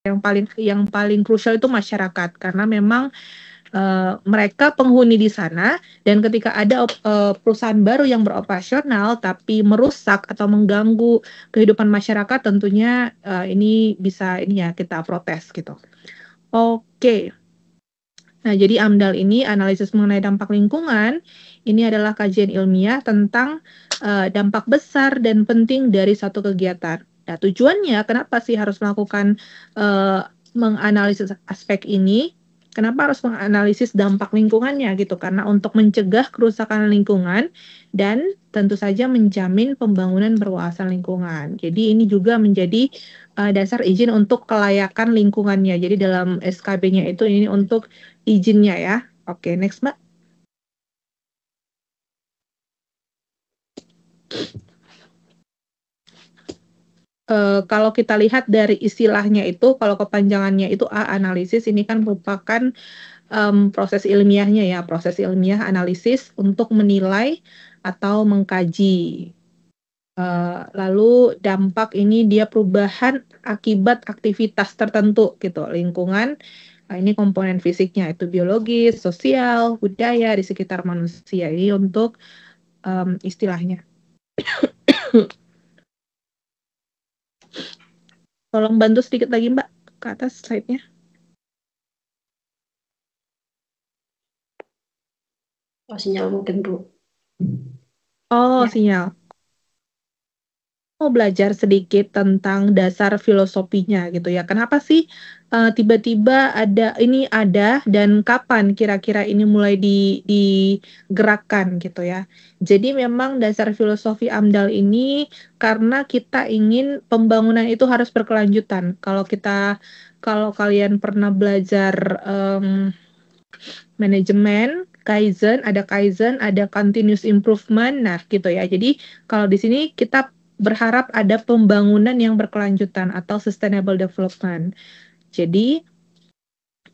yang paling krusial itu masyarakat, karena memang mereka penghuni di sana, dan ketika ada perusahaan baru yang beroperasional tapi merusak atau mengganggu kehidupan masyarakat, tentunya ini bisa ini ya kita protes gitu. Oke. Nah, jadi AMDAL ini analisis mengenai dampak lingkungan. Ini adalah kajian ilmiah tentang dampak besar dan penting dari satu kegiatan. Nah, tujuannya kenapa sih harus melakukan menganalisis aspek ini? Kenapa harus menganalisis dampak lingkungannya gitu? Karena untuk mencegah kerusakan lingkungan dan tentu saja menjamin pembangunan berwawasan lingkungan. Jadi ini juga menjadi dasar izin untuk kelayakan lingkungannya. Jadi dalam SKB-nya itu ini untuk izinnya ya. Oke, next Mbak. Kalau kita lihat dari istilahnya itu, kalau kepanjangannya itu analisis, ini kan merupakan proses ilmiahnya ya, proses ilmiah analisis untuk menilai atau mengkaji. Lalu dampak ini dia perubahan akibat aktivitas tertentu gitu, lingkungan. Nah, ini komponen fisiknya itu biologis, sosial, budaya di sekitar manusia. Ini untuk istilahnya. Tolong bantu sedikit lagi Mbak ke atas slide-nya. Oh, sinyal mungkin Bu. Oh, Ya. sinyal. Mau belajar sedikit tentang dasar filosofinya gitu ya. Kenapa sih tiba-tiba ada dan kapan kira-kira ini mulai digerakkan gitu ya. Jadi memang dasar filosofi AMDAL ini karena kita ingin pembangunan itu harus berkelanjutan. Kalau kalian pernah belajar manajemen, Kaizen, ada continuous improvement. Nah, gitu ya. Jadi kalau di sini kita berharap ada pembangunan yang berkelanjutan atau sustainable development. Jadi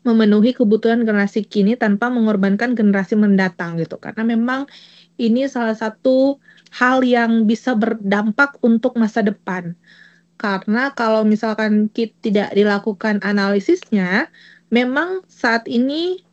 memenuhi kebutuhan generasi kini tanpa mengorbankan generasi mendatang gitu. Karena memang ini salah satu hal yang bisa berdampak untuk masa depan. Karena kalau misalkan tidak dilakukan analisisnya, memang saat ini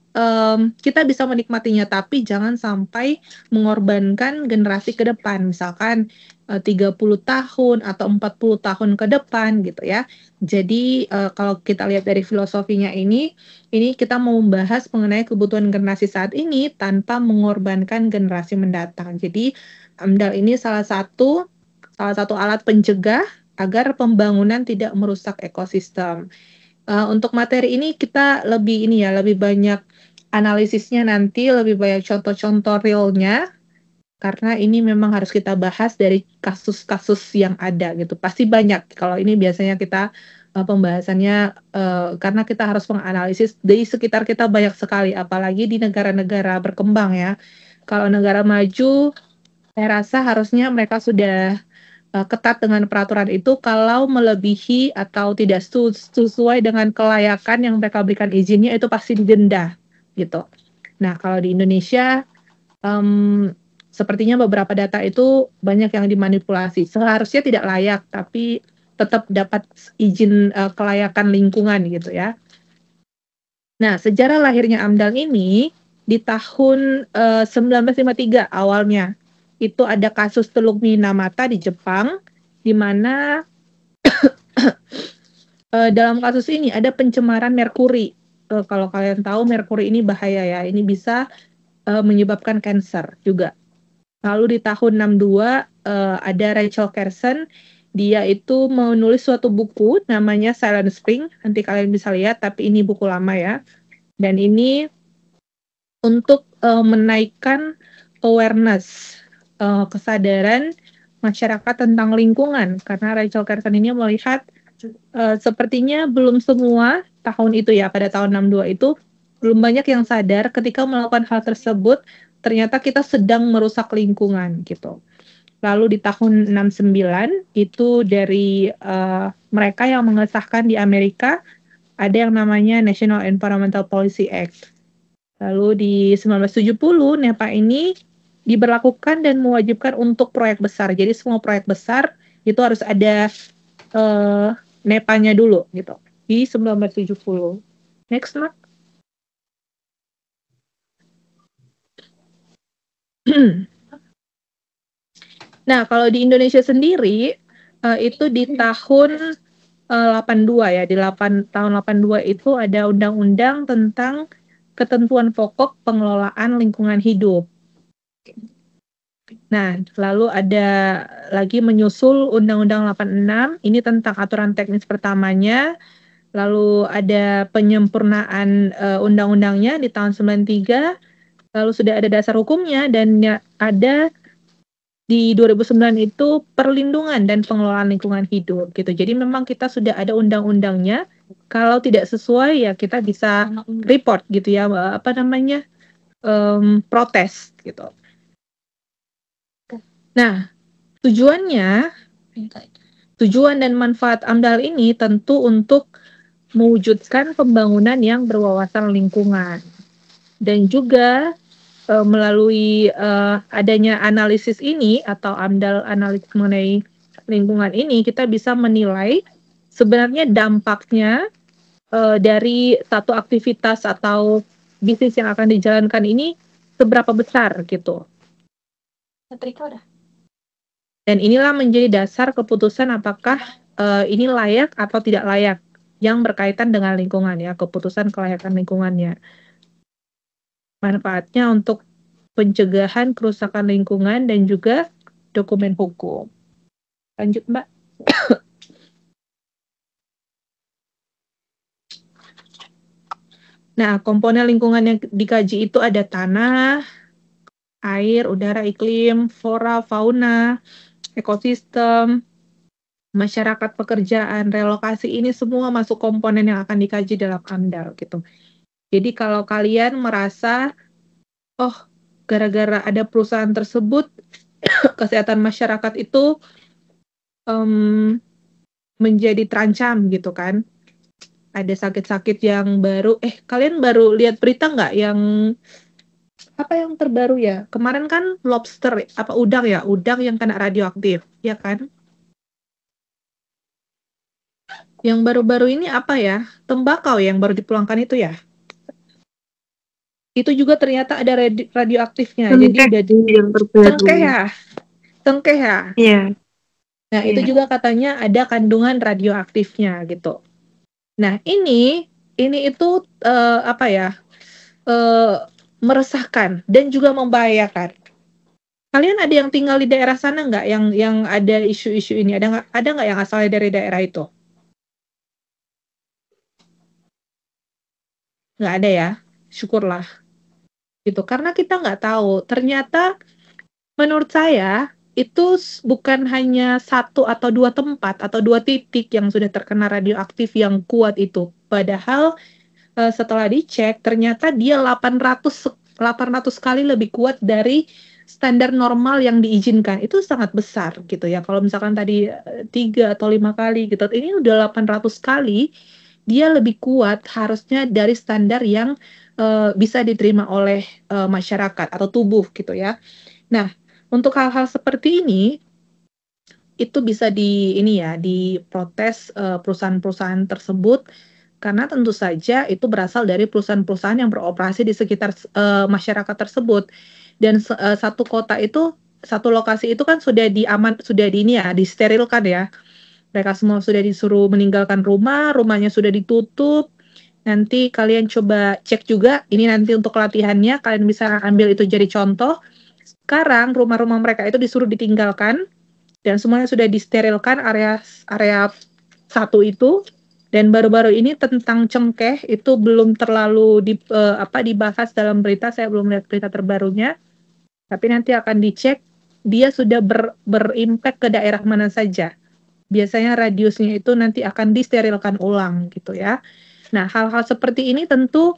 kita bisa menikmatinya, tapi jangan sampai mengorbankan generasi ke depan. Misalkan 30 tahun atau 40 tahun ke depan gitu ya. Jadi kalau kita lihat dari filosofinya ini kita mau membahas mengenai kebutuhan generasi saat ini tanpa mengorbankan generasi mendatang. Jadi AMDAL ini salah satu alat pencegah agar pembangunan tidak merusak ekosistem. Untuk materi ini kita lebih banyak analisisnya nanti, lebih banyak contoh-contoh realnya, karena ini memang harus kita bahas dari kasus-kasus yang ada gitu. Pasti banyak. Kalau ini biasanya kita pembahasannya karena kita harus menganalisis di sekitar kita banyak sekali, apalagi di negara-negara berkembang ya. Kalau negara maju, saya rasa harusnya mereka sudah ketat dengan peraturan itu, kalau melebihi atau tidak sesuai dengan kelayakan yang mereka berikan izinnya itu pasti didenda gitu. Nah, kalau di Indonesia sepertinya beberapa data itu banyak yang dimanipulasi. Seharusnya tidak layak, tapi tetap dapat izin kelayakan lingkungan gitu ya. Nah, sejarah lahirnya AMDAL ini di tahun 1953 awalnya. Itu ada kasus Teluk Minamata di Jepang, di mana dalam kasus ini ada pencemaran merkuri. Kalau kalian tahu merkuri ini bahaya ya, ini bisa menyebabkan kanker juga. Lalu di tahun 62 ada Rachel Carson, dia itu menulis suatu buku namanya Silent Spring, nanti kalian bisa lihat, tapi ini buku lama ya. Dan ini untuk menaikkan awareness, kesadaran masyarakat tentang lingkungan, karena Rachel Carson ini melihat sepertinya belum semua tahun itu ya, pada tahun 62 itu belum banyak yang sadar ketika melakukan hal tersebut ternyata kita sedang merusak lingkungan gitu. Lalu di tahun 69 itu dari mereka yang mengesahkan di Amerika ada yang namanya National Environmental Policy Act. Lalu di 1970 NEPA ini diberlakukan dan mewajibkan untuk proyek besar. Jadi semua proyek besar itu harus ada NEPA-nya dulu gitu. di 1970. Next, Mak. Nah, kalau di Indonesia sendiri, itu di tahun 82 ya, di tahun 82 itu ada undang-undang tentang ketentuan pokok pengelolaan lingkungan hidup. Nah, lalu ada lagi menyusul Undang-Undang 86, ini tentang aturan teknis pertamanya. Lalu ada penyempurnaan undang-undangnya di tahun 93, lalu sudah ada dasar hukumnya, dan ada di 2009 itu perlindungan dan pengelolaan lingkungan hidup gitu. Jadi memang kita sudah ada undang-undangnya. Kalau tidak sesuai ya kita bisa report gitu ya, apa namanya, protes gitu. Nah, tujuan dan manfaat AMDAL ini tentu untuk mewujudkan pembangunan yang berwawasan lingkungan, dan juga melalui adanya analisis ini atau AMDAL analisis mengenai lingkungan ini, kita bisa menilai sebenarnya dampaknya dari satu aktivitas atau bisnis yang akan dijalankan ini seberapa besar gitu. Dan inilah menjadi dasar keputusan apakah ini layak atau tidak layak yang berkaitan dengan lingkungan ya, keputusan kelayakan lingkungannya. Manfaatnya untuk pencegahan kerusakan lingkungan dan juga dokumen hukum. Lanjut, Mbak. Nah, komponen lingkungan yang dikaji itu ada tanah, air, udara, iklim, flora, fauna, ekosistem, masyarakat pekerjaan, relokasi, ini semua masuk komponen yang akan dikaji dalam AMDAL gitu. Jadi kalau kalian merasa, oh, gara-gara ada perusahaan tersebut, kesehatan masyarakat itu menjadi terancam gitu kan. Ada sakit-sakit yang baru. Kalian baru lihat berita nggak yang apa yang terbaru ya? Kemarin kan lobster, apa udang ya? Udang yang kena radioaktif, ya kan? Yang baru-baru ini apa ya? Tembakau yang baru dipulangkan itu ya? Itu juga ternyata ada radioaktifnya. Jadi udah di yang terbaru. cengkeh ya? Cengkeh ya? Iya. Nah, itu juga katanya ada kandungan radioaktifnya gitu. Nah, ini itu apa ya? Meresahkan dan juga membahayakan. Kalian ada yang tinggal di daerah sana nggak yang ada isu-isu ini? Ada nggak yang asalnya dari daerah itu? Nggak ada ya? Syukurlah. Gitu. Karena kita nggak tahu. Ternyata menurut saya itu bukan hanya satu atau dua tempat atau dua titik yang sudah terkena radioaktif yang kuat itu. Padahal setelah dicek ternyata dia 800 kali lebih kuat dari standar normal yang diizinkan. Itu sangat besar gitu ya. Kalau misalkan tadi 3 atau 5 kali gitu, ini udah 800 kali dia lebih kuat harusnya dari standar yang bisa diterima oleh masyarakat atau tubuh gitu ya. Nah, untuk hal-hal seperti ini itu bisa diprotes perusahaan-perusahaan tersebut, karena tentu saja itu berasal dari perusahaan-perusahaan yang beroperasi di sekitar masyarakat tersebut. Dan satu kota itu, satu lokasi itu kan sudah disterilkan ya. Mereka semua sudah disuruh meninggalkan rumahnya sudah ditutup. Nanti kalian coba cek juga, ini nanti untuk latihannya, kalian bisa ambil itu jadi contoh. Sekarang rumah-rumah mereka itu disuruh ditinggalkan, dan semuanya sudah disterilkan area area satu itu. Dan baru-baru ini tentang cengkeh itu belum terlalu dibahas dalam berita, saya belum lihat berita terbarunya, tapi nanti akan dicek dia sudah berimpact ke daerah mana saja. Biasanya radiusnya itu nanti akan disterilkan ulang gitu ya. Nah, hal-hal seperti ini tentu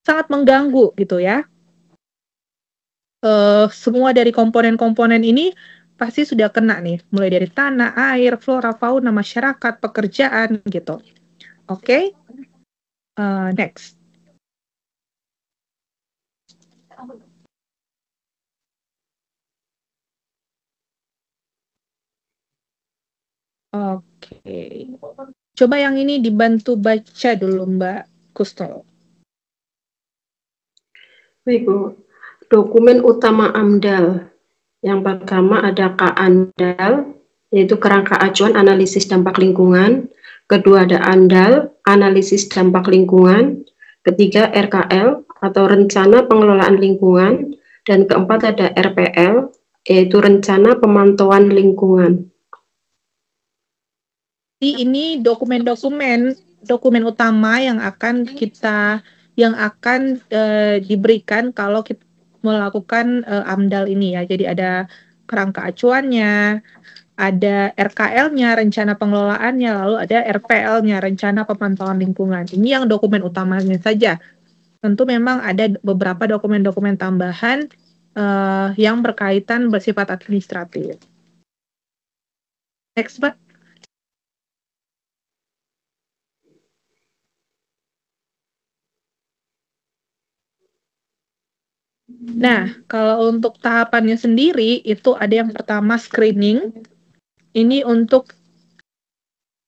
sangat mengganggu gitu ya. Semua dari komponen-komponen ini pasti sudah kena nih, mulai dari tanah, air, flora, fauna, masyarakat, pekerjaan gitu. Oke, next. Oke. Coba yang ini dibantu baca dulu Mbak Kusnul. Baik, Bu. Dokumen utama AMDAL. Yang pertama ada KANDAL, yaitu kerangka acuan analisis dampak lingkungan. Kedua ada ANDAL, analisis dampak lingkungan. Ketiga RKL atau rencana pengelolaan lingkungan. Dan keempat ada RPL, yaitu rencana pemantauan lingkungan. Jadi ini dokumen utama yang akan diberikan kalau kita melakukan AMDAL ini ya. Jadi ada kerangka acuannya, ada RKL-nya, rencana pengelolaannya, lalu ada RPL-nya, rencana pemantauan lingkungan. Ini yang dokumen utamanya saja. Tentu memang ada beberapa dokumen-dokumen tambahan yang berkaitan bersifat administratif. Next, Pak. Nah, kalau untuk tahapannya sendiri, itu ada yang pertama screening. Ini untuk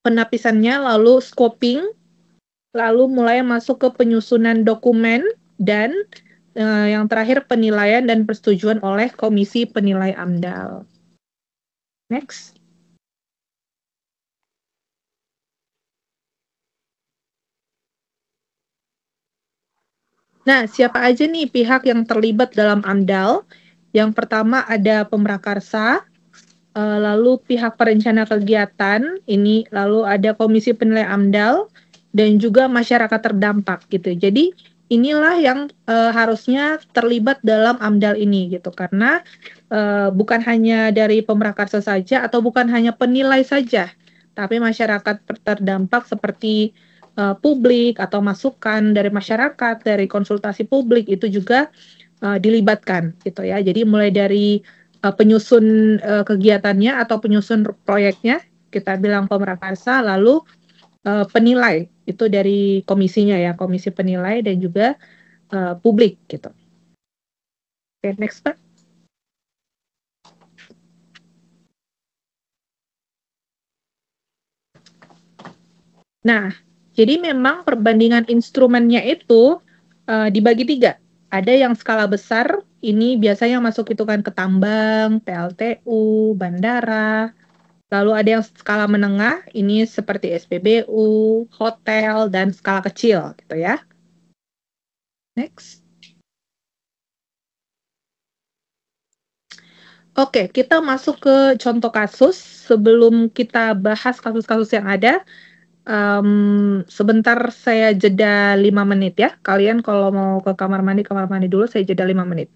penapisannya, lalu scoping, lalu mulai masuk ke penyusunan dokumen, dan yang terakhir penilaian dan persetujuan oleh Komisi Penilai AMDAL. Next. Nah, siapa aja nih pihak yang terlibat dalam AMDAL? Yang pertama ada pemrakarsa, lalu pihak perencana kegiatan, ini lalu ada Komisi Penilai AMDAL, dan juga masyarakat terdampak gitu. Jadi inilah yang harusnya terlibat dalam AMDAL ini gitu, karena bukan hanya dari pemrakarsa saja atau bukan hanya penilai saja, tapi masyarakat terdampak seperti publik atau masukan dari masyarakat, dari konsultasi publik itu juga dilibatkan gitu ya. Jadi mulai dari penyusun kegiatannya atau penyusun proyeknya kita bilang pemrakarsa, lalu penilai itu dari komisinya ya, komisi penilai dan juga publik gitu. Oke, next Pak. Nah, jadi memang perbandingan instrumennya itu dibagi tiga. Ada yang skala besar, ini biasanya masuk hitungan ke tambang, PLTU, bandara. Lalu ada yang skala menengah, ini seperti SPBU, hotel, dan skala kecil gitu ya. Next. Oke, kita masuk ke contoh kasus. Sebelum kita bahas kasus-kasus yang ada, sebentar saya jeda 5 menit ya. Kalian kalau mau ke kamar mandi dulu, saya jeda 5 menit.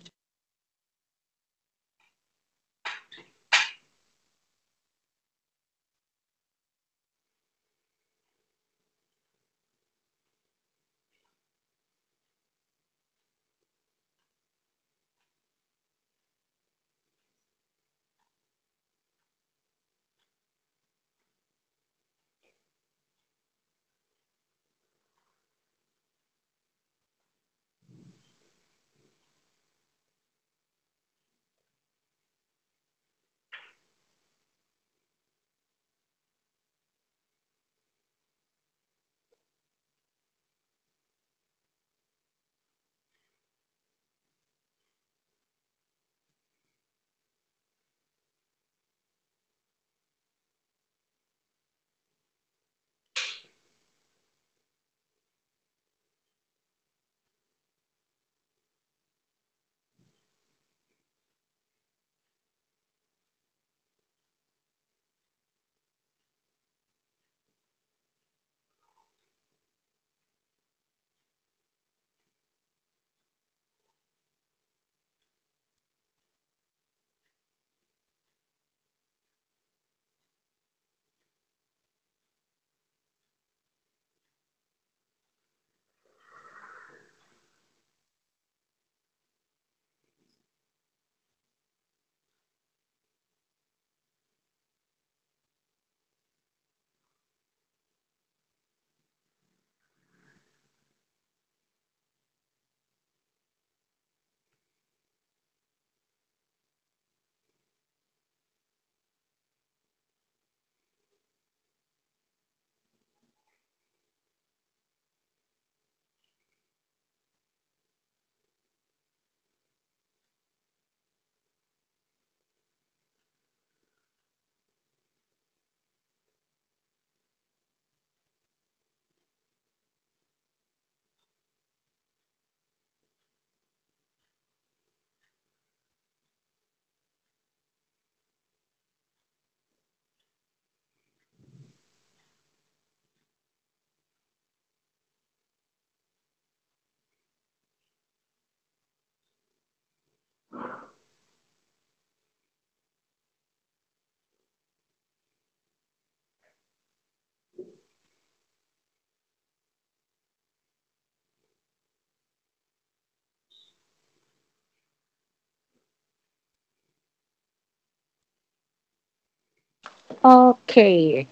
Oke.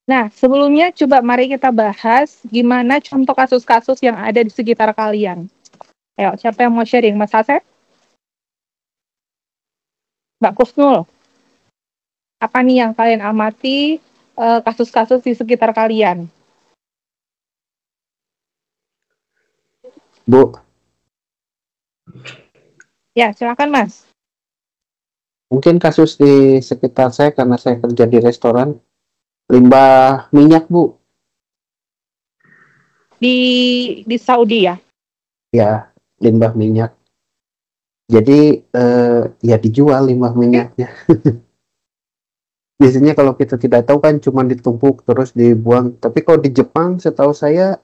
Nah, sebelumnya coba mari kita bahas gimana contoh kasus-kasus yang ada di sekitar kalian. Ayo, siapa yang mau sharing? Mas Asep? Mbak Kusnul? Apa nih yang kalian amati kasus-kasus di sekitar kalian? Bu, Ya, silakan Mas. mungkin kasus di sekitar saya karena saya kerja di restoran, limbah minyak, Bu. Di Saudi ya? Ya, limbah minyak. Jadi, ya dijual limbah minyaknya. Biasanya kalau kita tidak tahu kan cuma ditumpuk terus dibuang. Tapi kalau di Jepang, setahu saya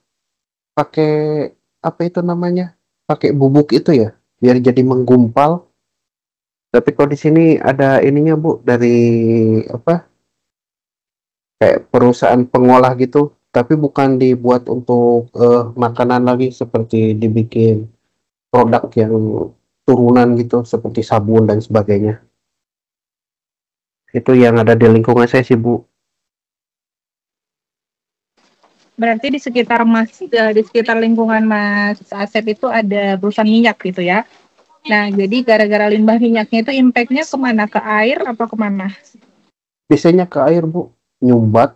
pakai apa itu namanya? Pakai bubuk itu ya, biar jadi menggumpal. Tapi kalau di sini ada ininya, Bu, dari apa? Kayak perusahaan pengolah gitu, tapi bukan dibuat untuk makanan lagi seperti dibikin produk yang turunan gitu seperti sabun dan sebagainya. Itu yang ada di lingkungan saya sih, Bu. Berarti di sekitar lingkungan Mas Asep itu ada perusahaan minyak gitu ya? Nah, jadi gara-gara limbah minyaknya itu impact-nya kemana? Ke air apa kemana? Biasanya ke air, Bu, nyumbat.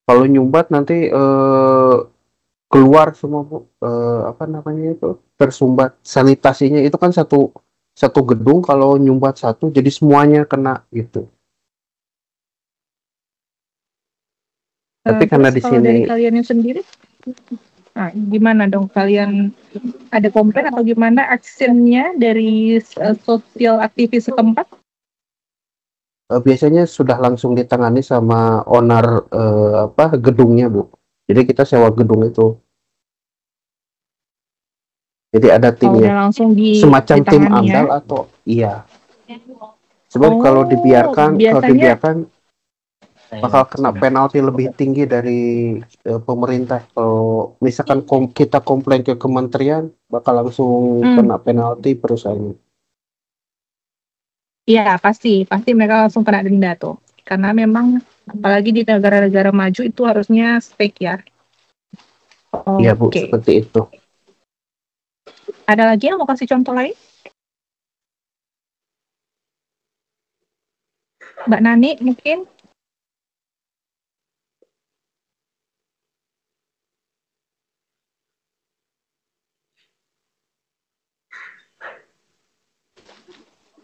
Kalau nyumbat nanti keluar semua, Bu. Apa namanya itu? Tersumbat. Sanitasinya itu kan satu satu gedung, kalau nyumbat satu jadi semuanya kena gitu. Tapi karena Terus di kalau sini dari kaliannya sendiri, nah, gimana dong kalian ada komplain atau gimana actionnya dari sosial aktivis setempat? biasanya sudah langsung ditangani sama owner apa gedungnya, Bu. Jadi kita sewa gedung itu. Jadi ada Oh, timnya. udah langsung Semacam tim ditangani ya? AMDAL atau iya. Sebab kalau Oh, biasanya dibiarkan bakal kena penalti lebih tinggi dari pemerintah. Kalau misalkan kita komplain ke kementerian, bakal langsung kena penalti perusahaan. iya pasti mereka langsung kena denda tuh. Karena memang apalagi di negara-negara maju itu harusnya stake ya. Iya, Bu, Oke. seperti itu. Ada lagi yang mau kasih contoh lain? Mbak Nani mungkin?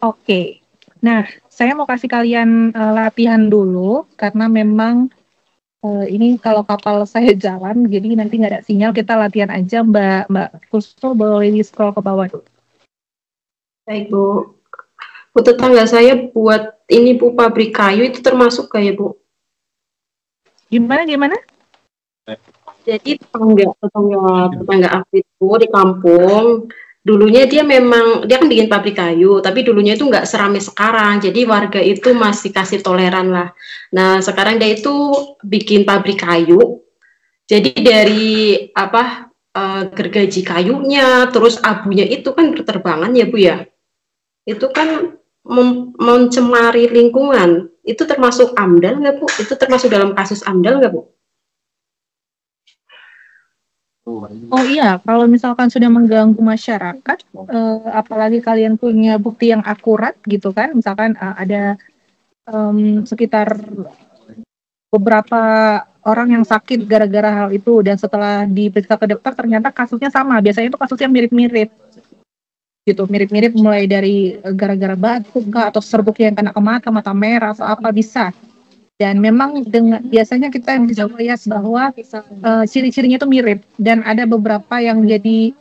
Oke. Nah, saya mau kasih kalian latihan dulu karena memang ini kalau kapal saya jalan, jadi nanti nggak ada sinyal, kita latihan aja. Mbak Kusno boleh di scroll ke bawah dulu. Baik, Bu. Bu, tetangga saya buat ini, Bu, pabrik kayu itu termasuk kayak, Bu. Gimana? Jadi tetangga aku itu di kampung, dulunya dia kan bikin pabrik kayu, tapi dulunya itu nggak seramai sekarang. Jadi warga itu masih kasih toleran lah. Nah, sekarang dia itu bikin pabrik kayu. Jadi dari apa gergaji kayunya, terus abunya itu kan berterbangan ya, Bu ya. Itu kan mencemari lingkungan. Itu termasuk AMDAL nggak, Bu? Itu termasuk dalam kasus AMDAL nggak, Bu? Oh iya, kalau misalkan sudah mengganggu masyarakat, apalagi kalian punya bukti yang akurat gitu kan, misalkan ada sekitar beberapa orang yang sakit gara-gara hal itu dan setelah diperiksa ke dokter ternyata kasusnya sama. Biasanya itu kasusnya mirip-mirip gitu, mirip-mirip mulai dari gara-gara batuk atau serbuk yang kena ke mata merah atau apa bisa. Dan memang biasanya kita yang bisa lihat bahwa ciri-cirinya itu mirip dan ada beberapa yang jadi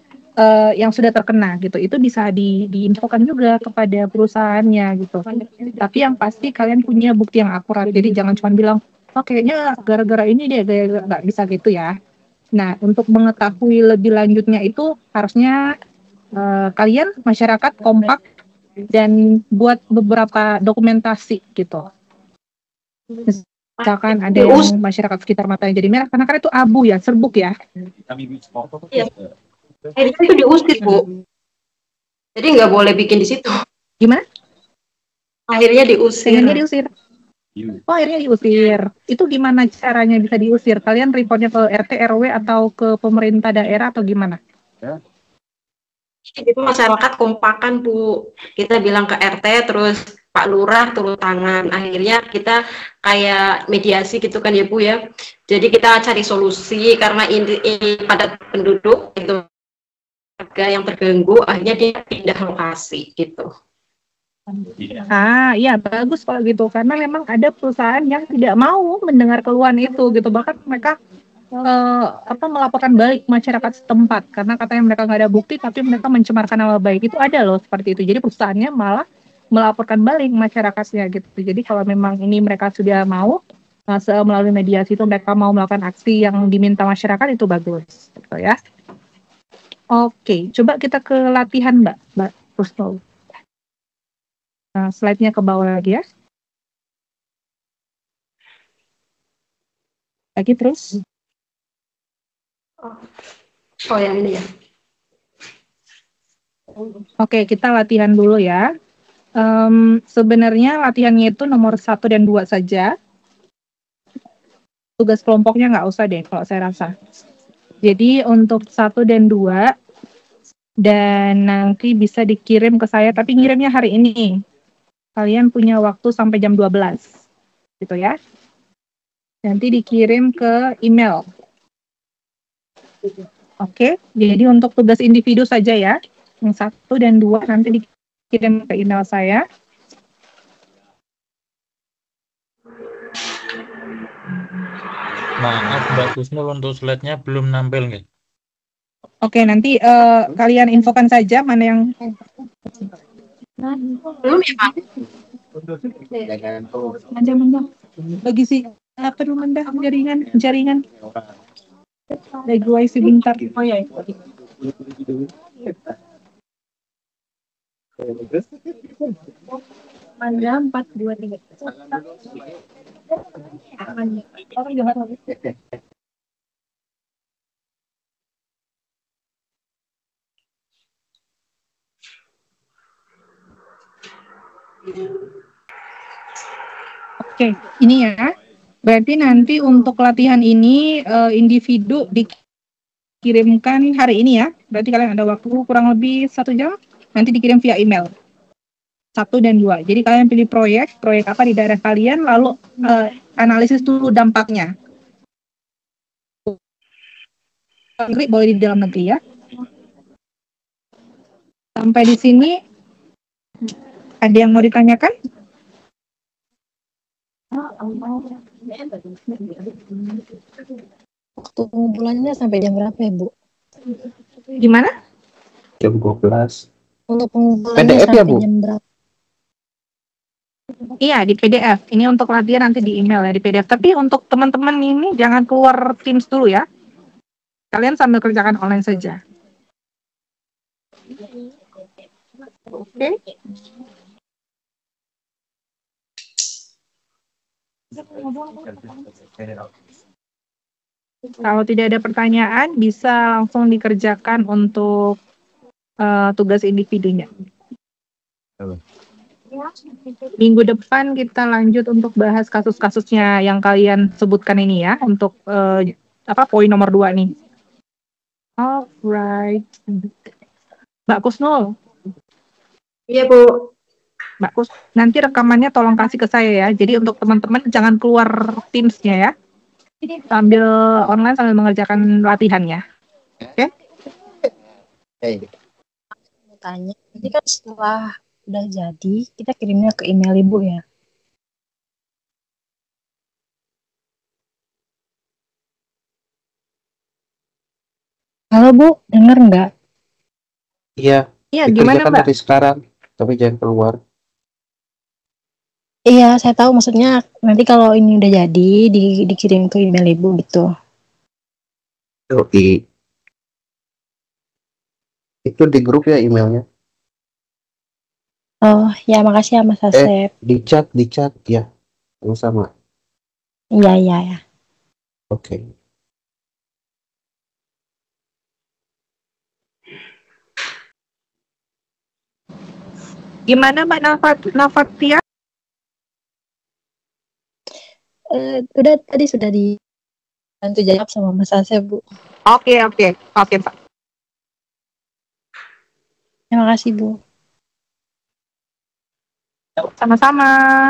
yang sudah terkena gitu. Itu bisa diinfokan juga kepada perusahaannya gitu. Tapi yang pasti kalian punya bukti yang akurat. Jadi jangan cuma bilang, oh kayaknya gara-gara ini deh, nggak bisa gitu ya. Nah, untuk mengetahui lebih lanjutnya itu harusnya kalian masyarakat kompak dan buat beberapa dokumentasi gitu. Misalkan ada yang masyarakat sekitar matanya jadi merah karena kan itu abu ya, serbuk ya. Iya. Itu diusir, Bu. Jadi nggak boleh bikin di situ. Gimana? Akhirnya diusir. Pengennya diusir. Oh, akhirnya diusir. Itu gimana caranya bisa diusir? Kalian reportnya ke RT, RW, atau ke pemerintah daerah, atau gimana? Itu masyarakat kompakan, Bu. Kita bilang ke RT, terus Pak Lurah turun tangan. Akhirnya kita kayak mediasi gitu kan ya, Bu ya. Jadi kita cari solusi karena ini padat penduduk itu warga yang terganggu, akhirnya dia pindah lokasi gitu. Iya bagus kalau gitu karena memang ada perusahaan yang tidak mau mendengar keluhan itu gitu bahkan mereka melaporkan balik masyarakat setempat karena katanya mereka nggak ada bukti tapi mereka mencemarkan nama baik itu ada loh seperti itu jadi perusahaannya malah melaporkan balik masyarakatnya gitu jadi kalau memang ini mereka sudah mau melalui mediasi itu mereka mau melakukan aksi yang diminta masyarakat itu bagus gitu ya. Oke, coba kita ke latihan Mbak Rusno. Slide-nya ke bawah lagi ya. Lagi terus. Oh yang ini ya. Oke, kita latihan dulu ya. Sebenarnya latihannya itu nomor 1 dan 2 saja. Tugas kelompoknya nggak usah deh kalau saya rasa. Jadi untuk 1 dan 2, dan nanti bisa dikirim ke saya, tapi ngirimnya hari ini. Kalian punya waktu sampai jam 12. Gitu ya. Nanti dikirim ke email. Oke, jadi untuk tugas individu saja ya. Yang 1 dan 2 nanti dikirim ke email saya. Maaf Mbak Kusnul untuk slide-nya belum nampil nggak? Oke, nanti kalian infokan saja mana yang Belum ya, Pak? Manda. Bagi si apa dulu Manda jaringan. Lagi gue sebentar. Oh ya. Manda 423. Orang jahat lagi. Oke, ini ya. Berarti nanti untuk latihan ini individu dikirimkan hari ini ya. Berarti kalian ada waktu kurang lebih 1 jam. Nanti dikirim via email. 1 dan 2. Jadi kalian pilih proyek apa di daerah kalian, lalu analisis dulu dampaknya. Negeri boleh di dalam negeri ya. Sampai di sini ada yang mau ditanyakan? Waktu pengumpulannya sampai jam berapa ya, Bu? Gimana? Jam 12. Untuk pengumpulannya PDF sampai ya, Bu? jam berapa? Iya, di PDF. Ini untuk latihan nanti di email ya, di PDF. Tapi untuk teman-teman ini jangan keluar Teams dulu ya. Kalian sambil kerjakan online saja. Oke. Kalau tidak ada pertanyaan, bisa langsung dikerjakan untuk tugas individunya. Minggu depan kita lanjut untuk bahas kasus-kasusnya yang kalian sebutkan ini ya, untuk poin nomor 2 nih. Alright. Mbak Kusnul. Iya, Bu. Mbak Kus, nanti rekamannya tolong kasih ke saya ya. Jadi untuk teman-teman jangan keluar Teams-nya ya. Sambil online sambil mengerjakan latihannya. Oke? Mau tanya, nanti kan setelah udah jadi, kita kirimnya ke email Ibu ya? Halo Bu, dengar nggak? Iya, Iya, gimana dikerjakan Mbak? dari sekarang, tapi jangan keluar. Iya, saya tahu maksudnya nanti kalau ini udah jadi, dikirim ke email Ibu gitu. Oke. Itu di grup ya emailnya. Oh, ya makasih ya Mas Asep. Di chat ya. Yang sama. Iya. Oke. Gimana Mbak Nafatia? Udah tadi sudah dibantu jawab sama Mas Asep, Bu. Oke, Pak. Terima kasih, Bu. Sama-sama.